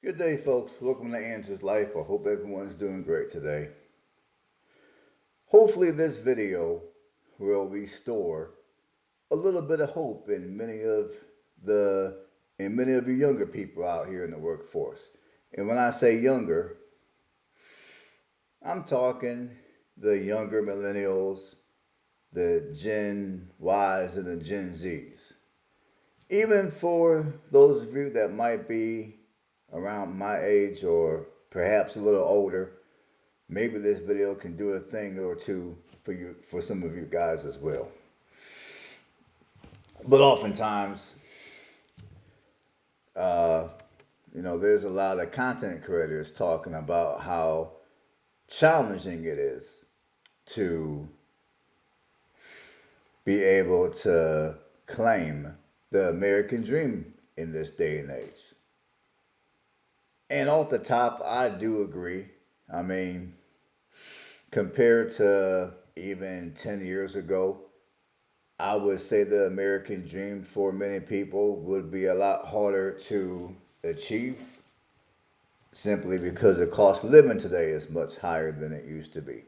Good day, folks. Welcome to Answers Life. I hope everyone's doing great today. Hopefully, this video will restore a little bit of hope the in many of you younger people out here in the workforce. And when I say younger, I'm talking the younger millennials, the Gen Ys, and the Gen Zs. Even for those of you that might be around my age or perhaps a little older, maybe this video can do a thing or two for some of you guys as well. But oftentimes, there's a lot of content creators talking about how challenging it is to be able to claim the American dream in this day and age. And off the top, I do agree. I mean, compared to even 10 years ago, I would say the American dream for many people would be a lot harder to achieve simply because the cost of living today is much higher than it used to be.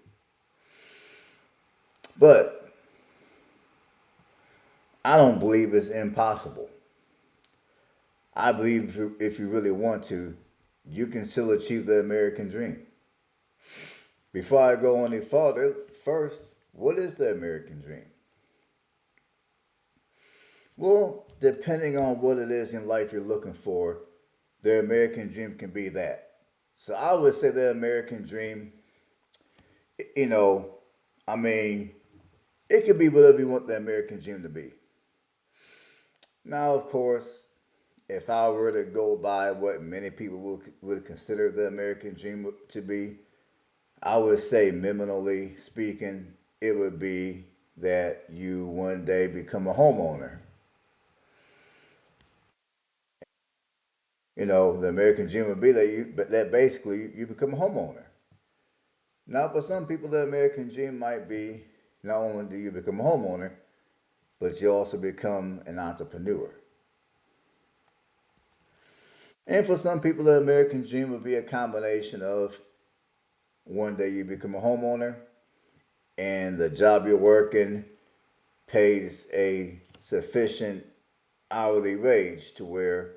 But I don't believe it's impossible. I believe if you really want to, you can still achieve the American dream. Before I go any further, first, what is the American dream? Well, depending on what it is in life you're looking for, the American dream can be that. So I would say the American dream, you know, I mean, it could be whatever you want the American dream to be. Now, of course, if I were to go by what many people would consider the American dream to be, I would say, minimally speaking, it would be that you one day become a homeowner. The American dream would be that basically you become a homeowner. Now, for some people, the American dream might be not only do you become a homeowner, but you also become an entrepreneur. And for some people, the American dream would be a combination of one day you become a homeowner and the job you're working pays a sufficient hourly wage to where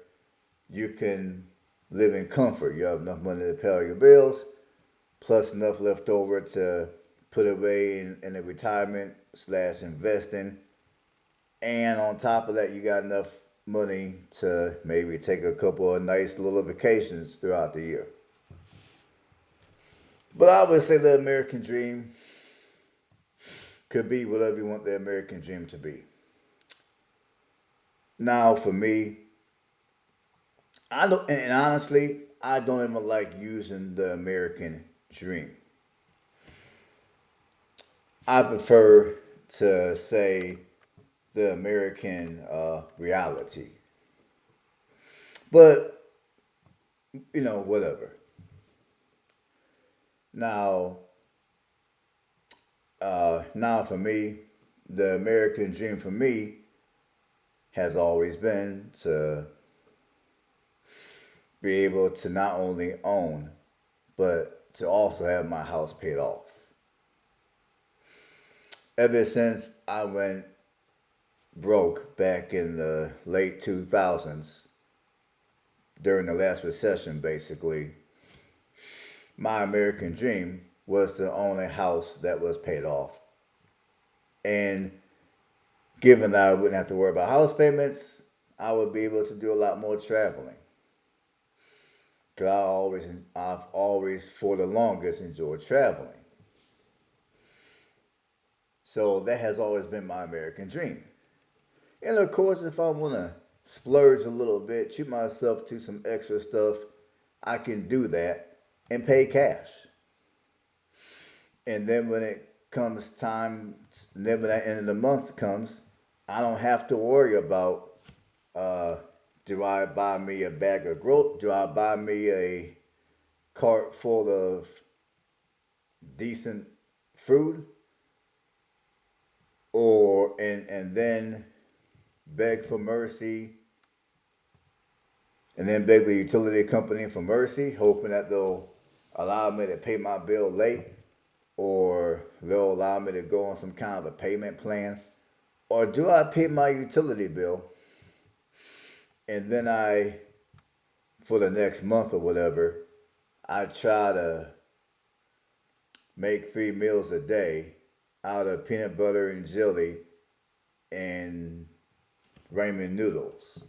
you can live in comfort. You have enough money to pay all your bills, plus enough left over to put away in a retirement slash investing. And on top of that, you got enough money to maybe take a couple of nice little vacations throughout the year. But I would say the American dream could be whatever you want the American dream to be. Now, for me, I don't, and honestly, I don't even like using the American dream. I prefer to say the American reality. But, whatever. Now, now for me, the American dream for me has always been to be able to not only own, but to also have my house paid off. Ever since I went broke back in the late 2000s, during the last recession, basically, my American dream was to own a house that was paid off. And given that I wouldn't have to worry about house payments, I would be able to do a lot more traveling. Cause I've always for the longest enjoyed traveling. So that has always been my American dream. And of course, if I want to splurge a little bit, treat myself to some extra stuff, I can do that and pay cash. And then when it comes time, then when that end of the month comes, I don't have to worry about uh, do I buy me a bag of growth? Do I buy me a cart full of decent food? And then beg for mercy and then beg the utility company for mercy, hoping that they'll allow me to pay my bill late, or they'll allow me to go on some kind of a payment plan? Or do I pay my utility bill and then for the next month or whatever, I try to make 3 meals a day out of peanut butter and jelly and ramen noodles?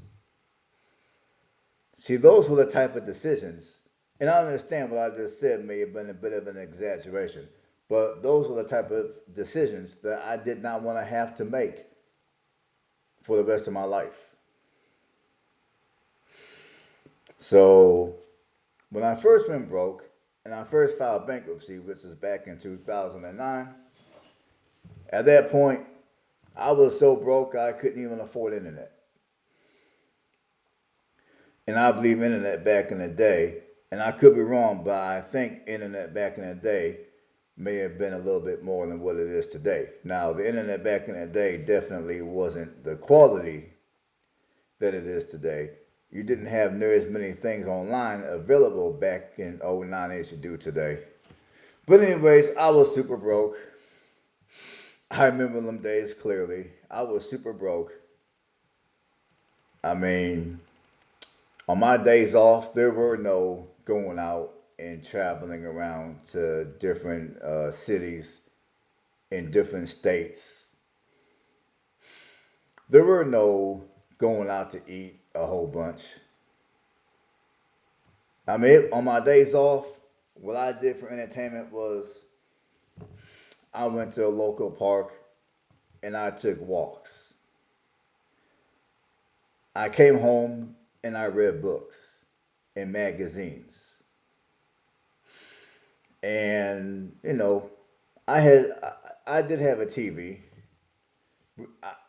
See, those were the type of decisions, and I understand what I just said may have been a bit of an exaggeration, but those were the type of decisions that I did not want to have to make for the rest of my life. So, when I first went broke and I first filed bankruptcy, which was back in 2009, at that point, I was so broke I couldn't even afford internet. And I believe internet back in the day, and I could be wrong, but I think internet back in the day may have been a little bit more than what it is today. Now, the internet back in the day definitely wasn't the quality that it is today. You didn't have near as many things online available back in '09 as you do today. But anyways, I was super broke. I remember them days clearly. I was super broke. I mean, on my days off, there were no going out and traveling around to different cities in different states. There were no going out to eat a whole bunch. I mean, on my days off, what I did for entertainment was I went to a local park and I took walks. I came home and I read books and magazines. And, I did have a TV.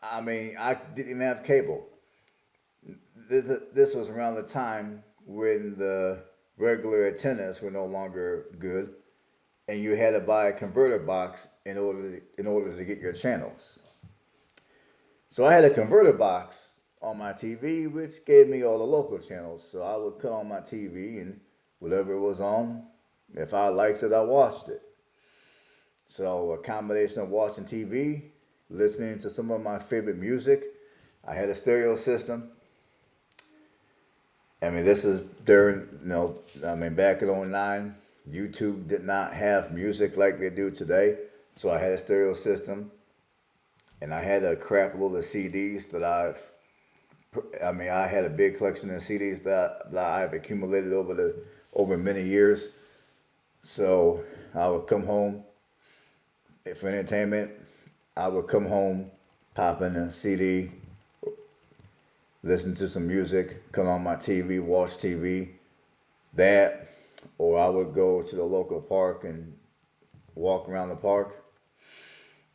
I mean, I didn't even have cable. This was around the time when the regular antennas were no longer good, and you had to buy a converter box in order to get your channels. So I had a converter box on my TV, which gave me all the local channels. So I would cut on my TV, and whatever was on, if I liked it, I watched it. So a combination of watching TV, listening to some of my favorite music. I had a stereo system. I mean, this is during, back in '09, YouTube did not have music like they do today. So I had a stereo system, and I had a crap load of CDs I had a big collection of CDs that I've accumulated over many years. So I would come home for entertainment. I would come home, pop in a CD, listen to some music, come on my TV, watch TV. That, or I would go to the local park and walk around the park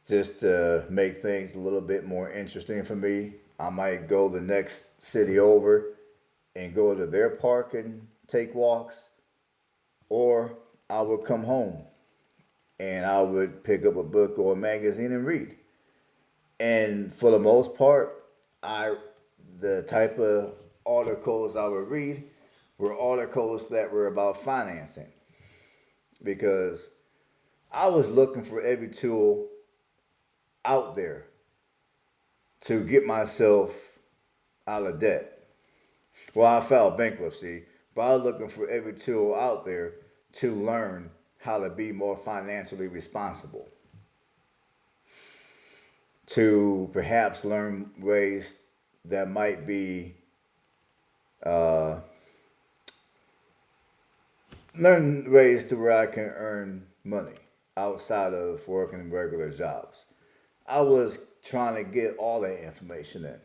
just to make things a little bit more interesting for me. I might go the next city over and go to their park and take walks, or I would come home and I would pick up a book or a magazine and read. And for the most part, the type of articles I would read were articles that were about financing, because I was looking for every tool out there to get myself out of debt. Well, I filed bankruptcy, but I was looking for every tool out there to learn how to be more financially responsible, to perhaps learn ways that might be learn ways to where I can earn money outside of working regular jobs. I was trying to get all that information in.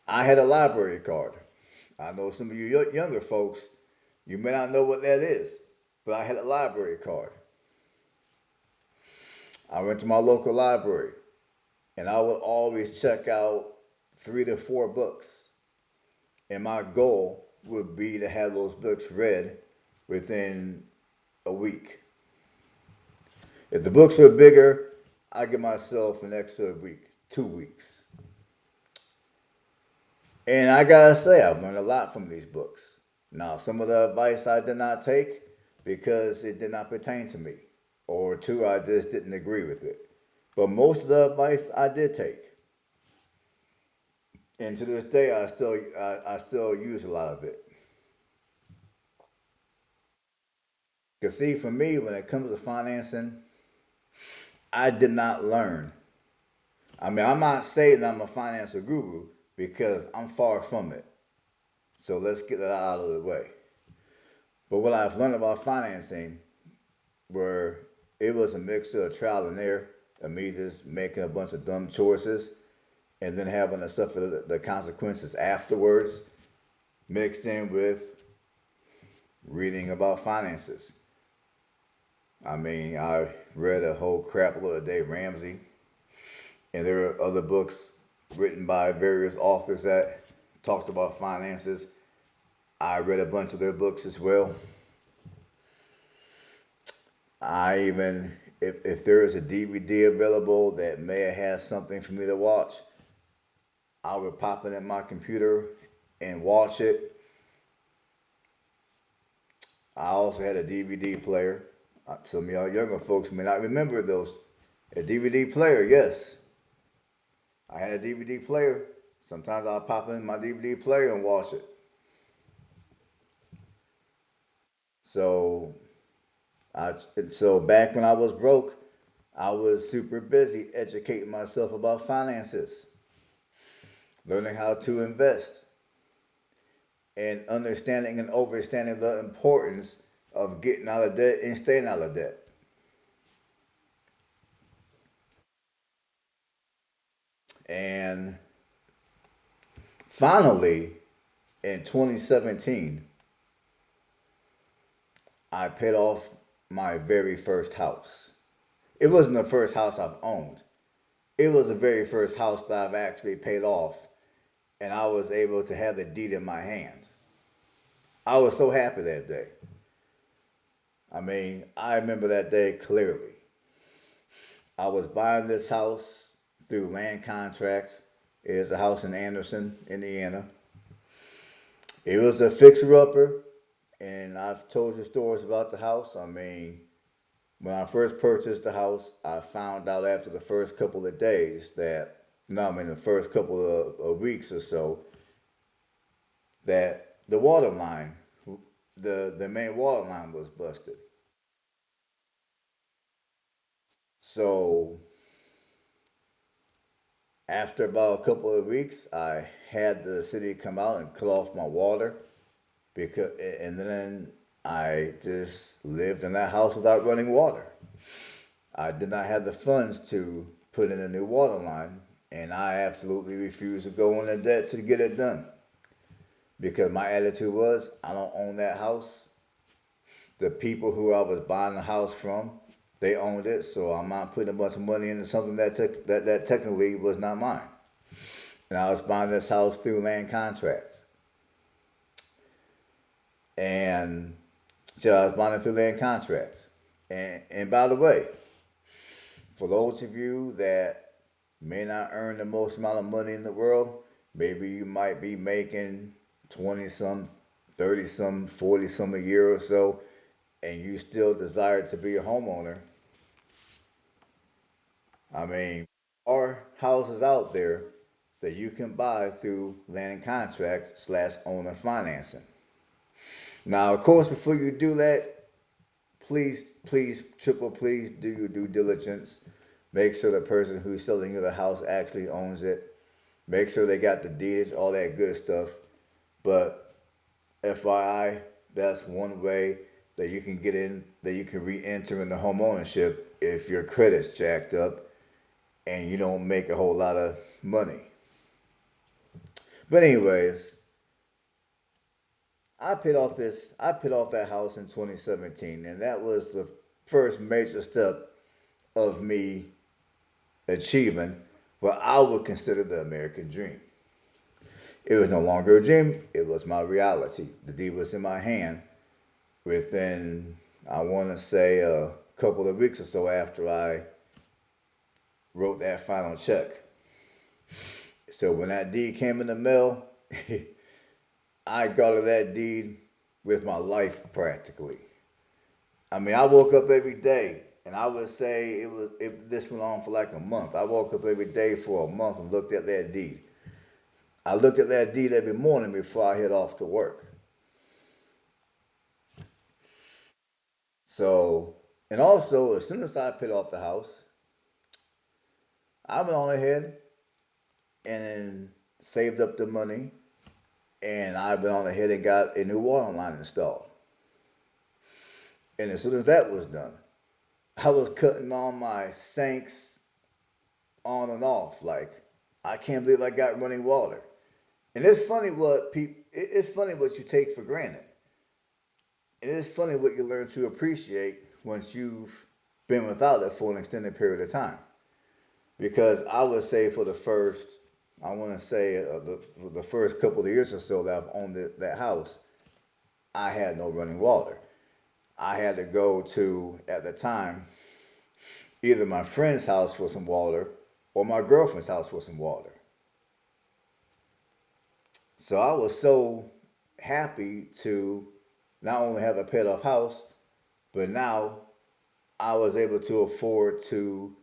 I had a library card. I know some of you younger folks, you may not know what that is, but I had a library card. I went to my local library, and I would always check out 3 to 4 books. And my goal would be to have those books read within a week. If the books were bigger, I give myself an extra week, 2 weeks. And I gotta say, I've learned a lot from these books. Now, some of the advice I did not take because it did not pertain to me, or two, I just didn't agree with it. But most of the advice I did take, and to this day, I still use a lot of it. Cause see, for me, when it comes to financing, I did not learn. I mean, I'm not saying I'm a financial guru because I'm far from it. So let's get that out of the way. But what I've learned about financing, where it was a mixture of trial and error, of me just making a bunch of dumb choices and then having to suffer the consequences afterwards, mixed in with reading about finances. I mean, I read a whole crap load of Dave Ramsey, and there are other books written by various authors that talked about finances. I read a bunch of their books as well. I even, if there is a DVD available that may have something for me to watch, I would pop it in my computer and watch it. I also had a DVD player. Some of y'all younger folks may not remember those. A DVD player, yes. I had a DVD player. Sometimes I'll pop in my DVD player and watch it. So, I so back when I was broke, I was super busy educating myself about finances, learning how to invest, and understanding and understanding the importance of getting out of debt and staying out of debt. And finally, in 2017, I paid off my very first house. It wasn't the first house I've owned. It was the very first house that I've actually paid off, and I was able to have the deed in my hand. I was so happy that day. I mean, I remember that day clearly. I was buying this house through land contracts. It is a house in Anderson, Indiana. It was a fixer upper, and I've told you stories about the house. I mean, when I first purchased the house, I found out after the first couple of days that, no, I mean the first couple of weeks or so, that the water line, the main water line was busted. So after about a couple of weeks, I had the city come out and cut off my water because, and then I just lived in that house without running water. I did not have the funds to put in a new water line, and I absolutely refused to go into debt to get it done because my attitude was I don't own that house. The people who I was buying the house from, they owned it, so I'm not putting a bunch of money into something that technically was not mine. And I was buying this house through land contracts. And so I was buying it through land contracts. And by the way, for those of you that may not earn the most amount of money in the world, maybe you might be making 20 some, 30 some, 40 some a year or so, and you still desire to be a homeowner. I mean, there are houses out there that you can buy through land contract slash owner financing. Now, of course, before you do that, please, triple please do your due diligence. Make sure the person who's selling you the house actually owns it. Make sure they got the deeds, all that good stuff. But FYI, that's one way that you can get in, that you can re-enter into home ownership if your credit's jacked up and you don't make a whole lot of money. But anyways, I paid off that house in 2017, and that was the first major step of me achieving what I would consider the American dream. It was no longer a dream, it was my reality. The deed was in my hand within, I want to say, a couple of weeks or so after I wrote that final check. So when that deed came in the mail, I got that deed with my life practically. I mean, I woke up every day, and I would say this went on for like a month. I woke up every day for a month and looked at that deed. I looked at that deed every morning before I head off to work. So, and also, as soon as I paid off the house, I went on ahead and saved up the money, and I went on ahead and got a new water line installed. And as soon as that was done, I was cutting on my sinks on and off. Like, I can't believe I got running water. And it's funny what it's funny what you take for granted. And it's funny what you learn to appreciate once you've been without it for an extended period of time. Because I would say for the first, I want to say for the first couple of years or so that I've owned that house, I had no running water. I had to go to, at the time, either my friend's house for some water or my girlfriend's house for some water. So I was so happy to not only have a paid off house, but now I was able to afford to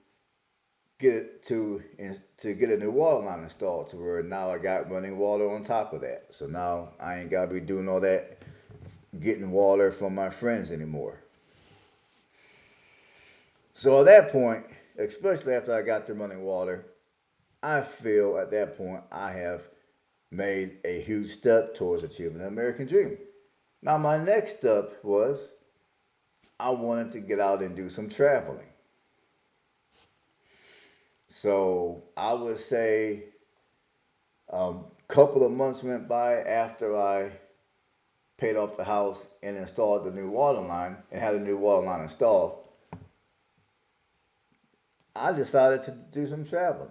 get a new water line installed to where now I got running water on top of that. So now I ain't gotta be doing all that getting water from my friends anymore. So at that point, especially after I got the running water, I feel at that point I have made a huge step towards achieving the American dream. Now my next step was I wanted to get out and do some traveling. So I would say a couple of months went by after I paid off the house and installed the new water line and had a new water line installed. I decided to do some traveling.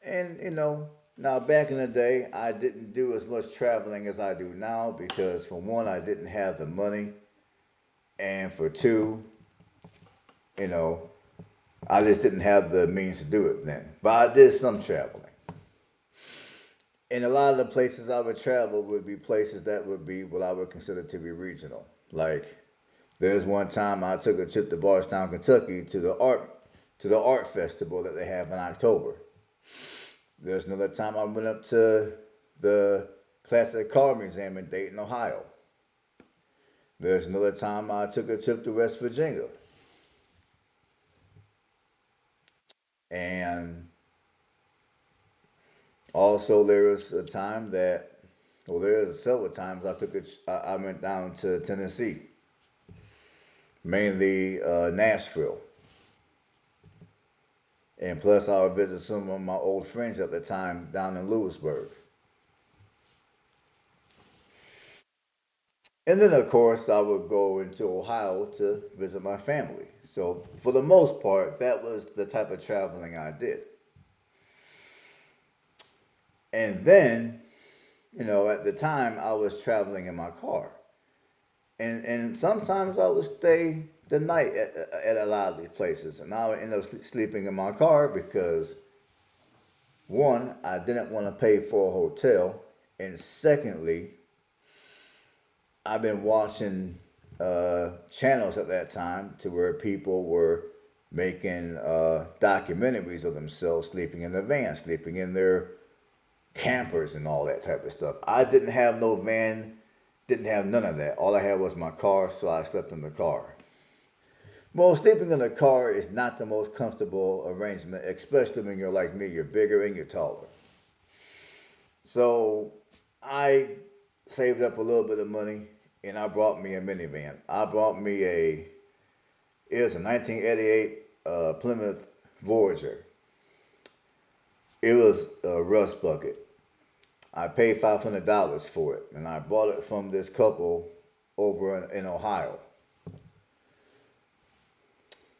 And now back in the day, I didn't do as much traveling as I do now because for one, I didn't have the money, and for two, you know, I just didn't have the means to do it then. But I did some traveling. And a lot of the places I would travel would be places that would be what I would consider to be regional. Like there's one time I took a trip to Bardstown, Kentucky to the art festival that they have in October. There's another time I went up to the Classic Car Museum in Dayton, Ohio. There's another time I took a trip to West Virginia. And also there was a time that, well, there's several times I went down to Tennessee, mainly Nashville. And plus I would visit some of my old friends at the time down in Lewisburg. And then, of course, I would go into Ohio to visit my family. So, for the most part, that was the type of traveling I did. And then, at the time, I was traveling in my car. And sometimes I would stay the night at a lot of these places. And I would end up sleeping in my car because, one, I didn't want to pay for a hotel. And secondly, I've been watching channels at that time to where people were making documentaries of themselves sleeping in the van, sleeping in their campers and all that type of stuff. I didn't have no van, didn't have none of that. All I had was my car, so I slept in the car. Well, sleeping in the car is not the most comfortable arrangement, especially when you're like me, you're bigger and you're taller. So I saved up a little bit of money and I brought me a minivan. I brought me it was a 1988 Plymouth Voyager. It was a rust bucket. I paid $500 for it, and I bought it from this couple over in Ohio.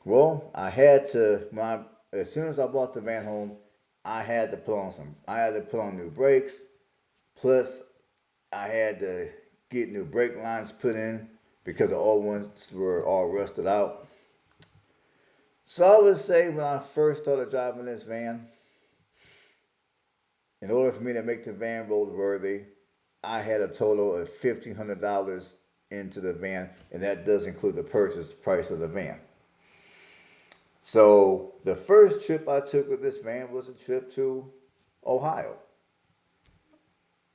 Well, as soon as I bought the van home, I had to put on new brakes. Plus, I had to get new brake lines put in because the old ones were all rusted out. So I would say when I first started driving this van, In order for me to make the van roadworthy, I had a total of $1,500 into the van, and that does include the purchase price of the van. So the first trip I took with this van was a trip to Ohio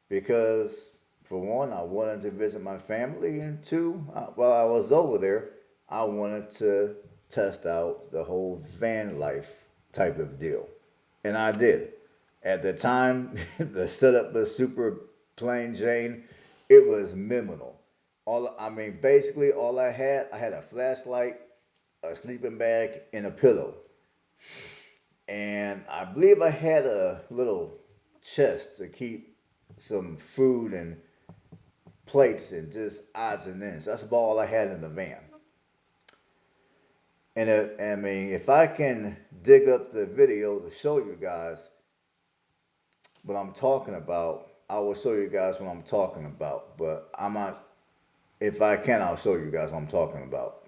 because, for one, I wanted to visit my family, and two, while I was over there, I wanted to test out the whole van life type of deal, and I did. At the time, the setup was super plain Jane. It was minimal. Basically, I had a flashlight, a sleeping bag, and a pillow. And I believe I had a little chest to keep some food and plates and just odds and ends. That's about all I had in the van. And if I can dig up the video to show you guys what I'm talking about, I will show you guys what I'm talking about. But I'm not. If I can, I'll show you guys what I'm talking about.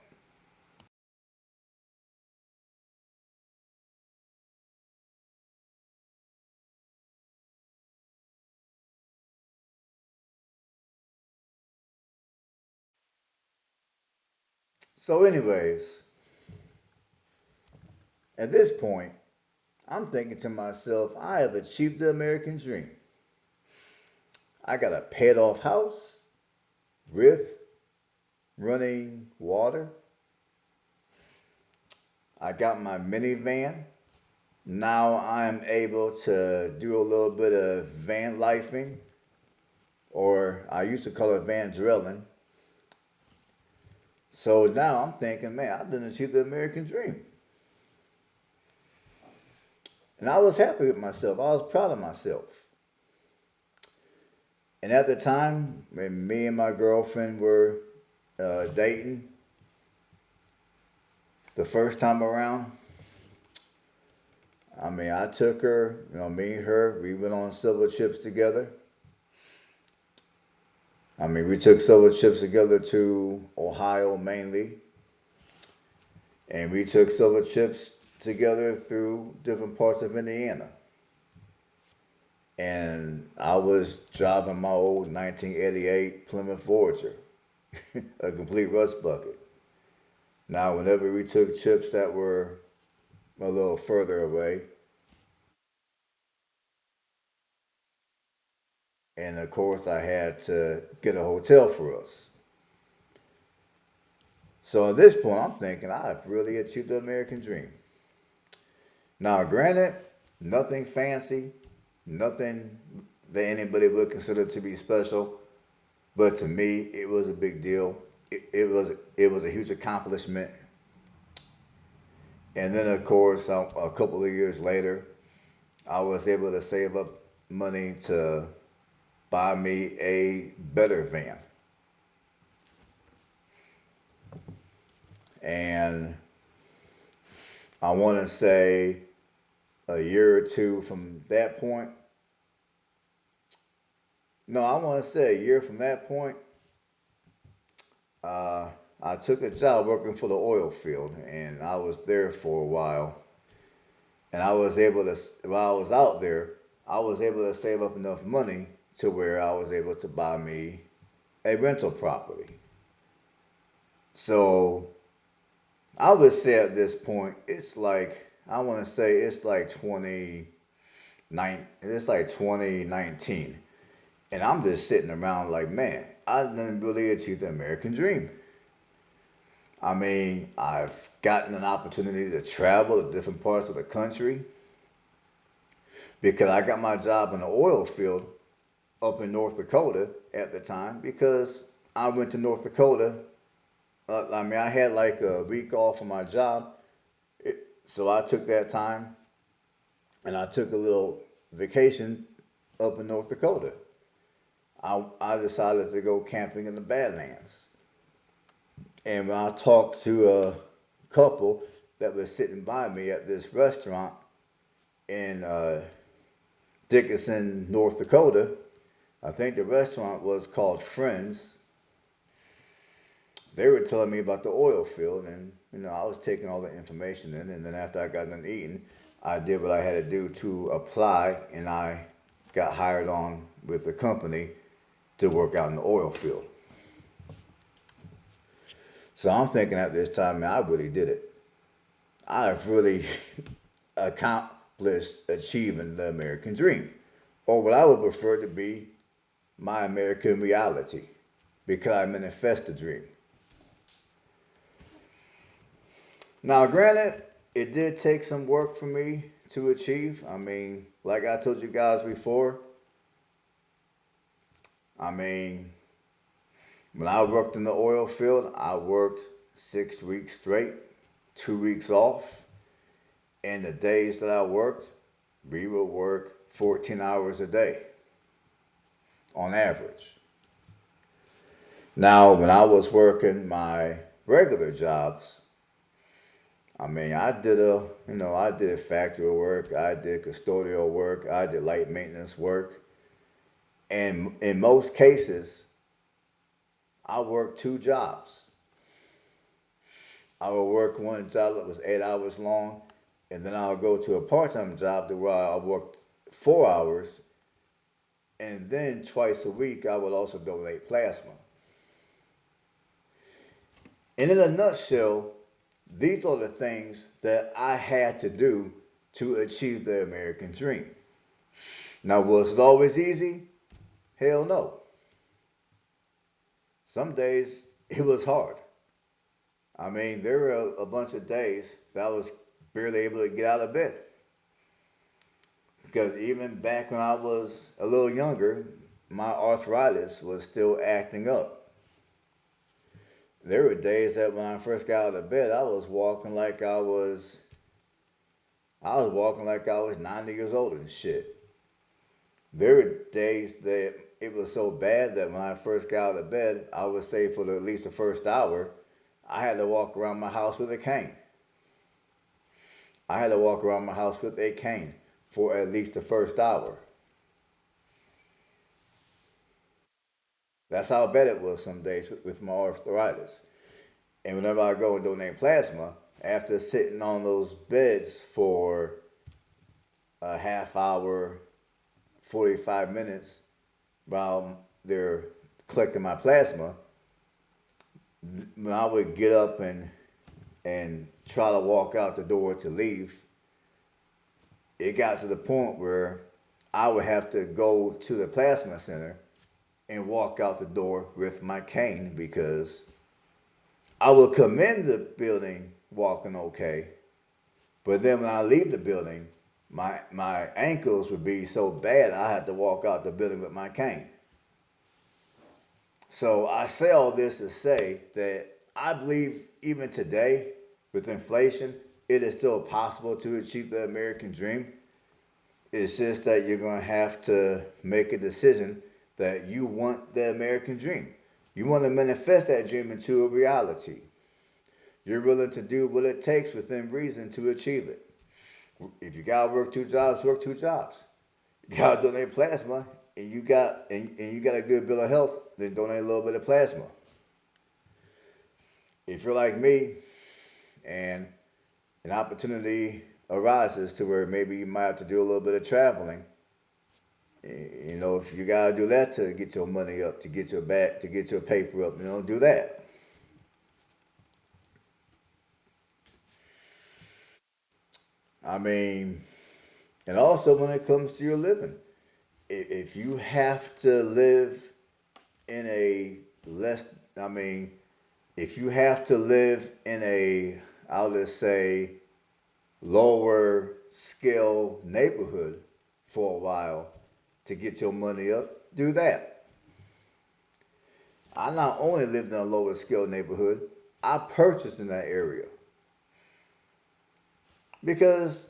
So, anyways, at this point, I'm thinking to myself, I have achieved the American dream. I got a paid off house with running water. I got my minivan. Now I'm able to do a little bit of van lifing, or I used to call it van drilling. So now I'm thinking, man, I didn't achieve the American dream. And I was happy with myself. I was proud of myself. And at the time, when me and my girlfriend were dating the first time around, I took her, me and her, we went on silver trips together. We took silver trips together to Ohio mainly, and we took silver trips together through different parts of Indiana. And I was driving my old 1988 Plymouth Voyager, a complete rust bucket. Now, whenever we took trips that were a little further away, and of course, I had to get a hotel for us. So at this point, I'm thinking I've really achieved the American dream. Now, granted, nothing fancy, nothing that anybody would consider to be special, but to me, it was a big deal. It was a huge accomplishment. And then, of course, a couple of years later, I was able to save up money to buy me a better van. And I want to say a year or two from that point. No, I want to say a year from that point. I took a job working for the oil field, and I was there for a while. And I was able to, while I was out there, I was able to save up enough money to where I was able to buy me a rental property. So I would say at this point, it's like I want to say it's like 2019, and I'm just sitting around like, man, I didn't really achieve the American dream. I've gotten an opportunity to travel to different parts of the country because I got my job in the oil field up in North Dakota at the time because I went to North Dakota. I had like a week off from my job, so I took that time and I took a little vacation up in North Dakota. I decided to go camping in the Badlands. And when I talked to a couple that was sitting by me at this restaurant in Dickinson, North Dakota, I think the restaurant was called Friends. They were telling me about the oil field, and I was taking all the information in. And then after I got done eating, I did what I had to do to apply, and I got hired on with a company to work out in the oil field. So I'm thinking at this time, man, I really did it. I've really accomplished achieving the American dream, or what I would prefer to be my American reality, because I manifest the dream. Now, granted, it did take some work for me to achieve. I mean, like I told you guys before, I mean, when I worked in the oil field, I worked 6 weeks straight, 2 weeks off. And the days that I worked, we would work 14 hours a day on average. Now, when I was working my regular jobs, I mean, I did factory work, I did custodial work, I did light maintenance work. And in most cases, I worked two jobs. I would work one job that was 8 hours long, and then I would go to a part-time job where I worked 4 hours, and then twice a week I would also donate plasma. And in a nutshell, these are the things that I had to do to achieve the American dream. Now, was it always easy? Hell no. Some days it was hard. I mean, there were a bunch of days that I was barely able to get out of bed. Because even back when I was a little younger, my arthritis was still acting up. There were days that when I first got out of bed, I was walking like I was 90 years old and shit. There were days that it was so bad that when I first got out of bed, I would say for at least the first hour, I had to walk around my house with a cane. I had to walk around my house with a cane for at least the first hour. That's how bad it was some days with my arthritis. And whenever I go and donate plasma, after sitting on those beds for a half hour, 45 minutes while they're collecting my plasma, when I would get up and try to walk out the door to leave, it got to the point where I would have to go to the plasma center and walk out the door with my cane, because I would come in the building walking okay, but then when I leave the building, my ankles would be so bad I had to walk out the building with my cane. So I say all this to say that I believe even today, with inflation, it is still possible to achieve the American dream. It's just that you're going to have to make a decision that you want the American dream. You want to manifest that dream into a reality. You're willing to do what it takes within reason to achieve it. If you gotta work two jobs, work two jobs. You gotta donate plasma, and you got a good bill of health, then donate a little bit of plasma. If you're like me, and an opportunity arises to where maybe you might have to do a little bit of traveling, if you gotta do that to get your money up, to get your paper up, do that. I mean, and also when it comes to your living, if you have to live in a less, I mean, if you have to live in a, I'll just say, lower scale neighborhood for a while to get your money up, do that. I not only lived in a lower scale neighborhood, I purchased in that area. Because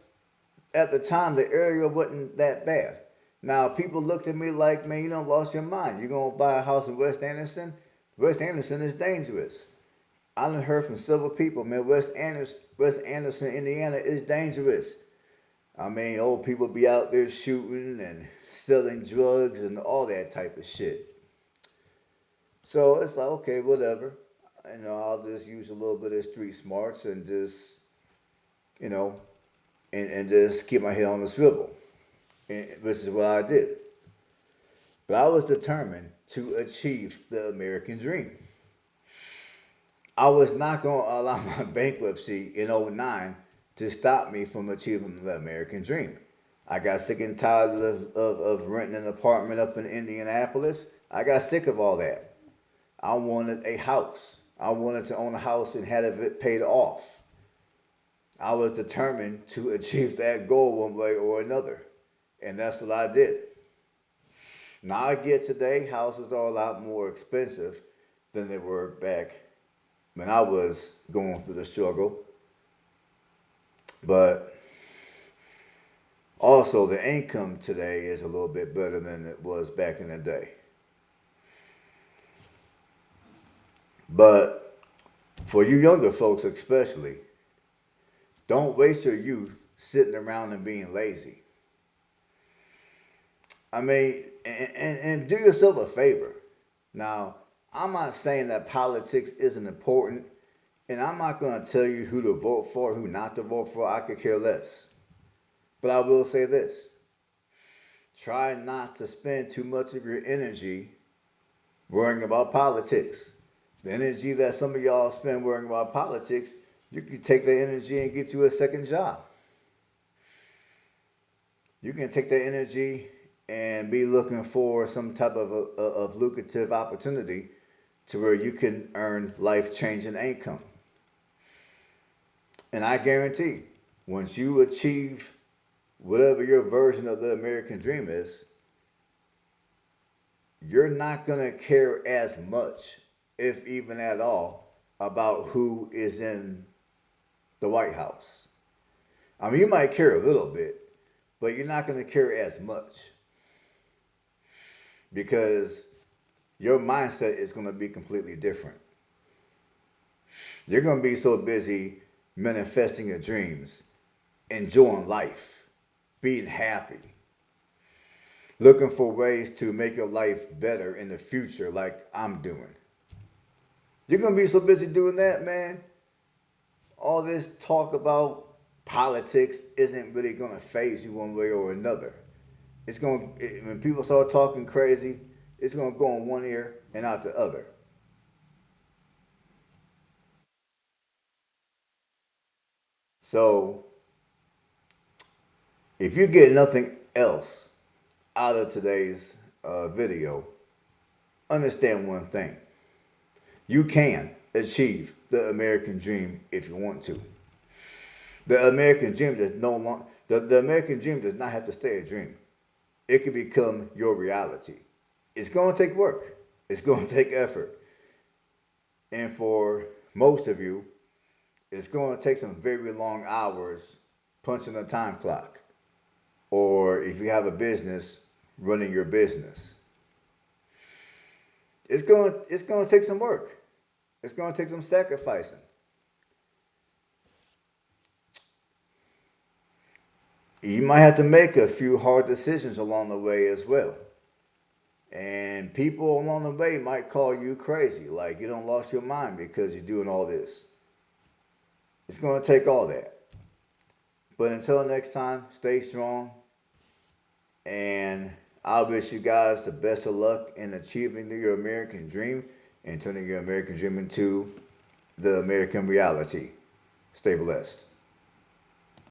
at the time, the area wasn't that bad. Now, people looked at me like, man, you done lost your mind. You going to buy a house in West Anderson? West Anderson is dangerous. I done heard from several people, man, West Anderson, Indiana is dangerous. I mean, old people be out there shooting and selling drugs and all that type of shit. So it's like, okay, whatever. I'll just use a little bit of street smarts and just, and just keep my head on the swivel. And this is what I did. But I was determined to achieve the American dream. I was not going to allow my bankruptcy in '09 to stop me from achieving the American dream. I got sick and tired of renting an apartment up in Indianapolis. I got sick of all that. I wanted a house. I wanted to own a house and have it paid off. I was determined to achieve that goal one way or another. And that's what I did. Now I get today, houses are a lot more expensive than they were back when I was going through the struggle. But also the income today is a little bit better than it was back in the day. But for you younger folks especially, don't waste your youth sitting around and being lazy. I mean, and do yourself a favor. Now, I'm not saying that politics isn't important, and I'm not going to tell you who to vote for, who not to vote for. I could care less. But I will say this: try not to spend too much of your energy worrying about politics. The energy that some of y'all spend worrying about politics, you can take that energy and get you a second job. You can take that energy and be looking for some type of lucrative opportunity to where you can earn life-changing income. And I guarantee, once you achieve whatever your version of the American dream is, you're not going to care as much, if even at all, about who is in the White House. I mean, you might care a little bit, but you're not going to care as much because your mindset is going to be completely different. You're going to be so busy manifesting your dreams, enjoying life, being happy, looking for ways to make your life better in the future like I'm doing. You're going to be so busy doing that, man. All this talk about politics isn't really going to phase you one way or another. When people start talking crazy, it's going to go in one ear and out the other. So, if you get nothing else out of today's video, understand one thing. You can achieve the American dream if you want to. The American dream does no long, the American dream does not have to stay a dream. It can become your reality. It's going to take work. It's going to take effort. And for most of you, it's going to take some very long hours punching a time clock. Or if you have a business, running your business. It's going to take some work. It's going to take some sacrificing. You might have to make a few hard decisions along the way as well. And people along the way might call you crazy, like you don't lost your mind because you're doing all this. It's going to take all that. But until next time, stay strong. And I wish you guys the best of luck in achieving your American dream and turning your American dream into the American reality. Stay blessed.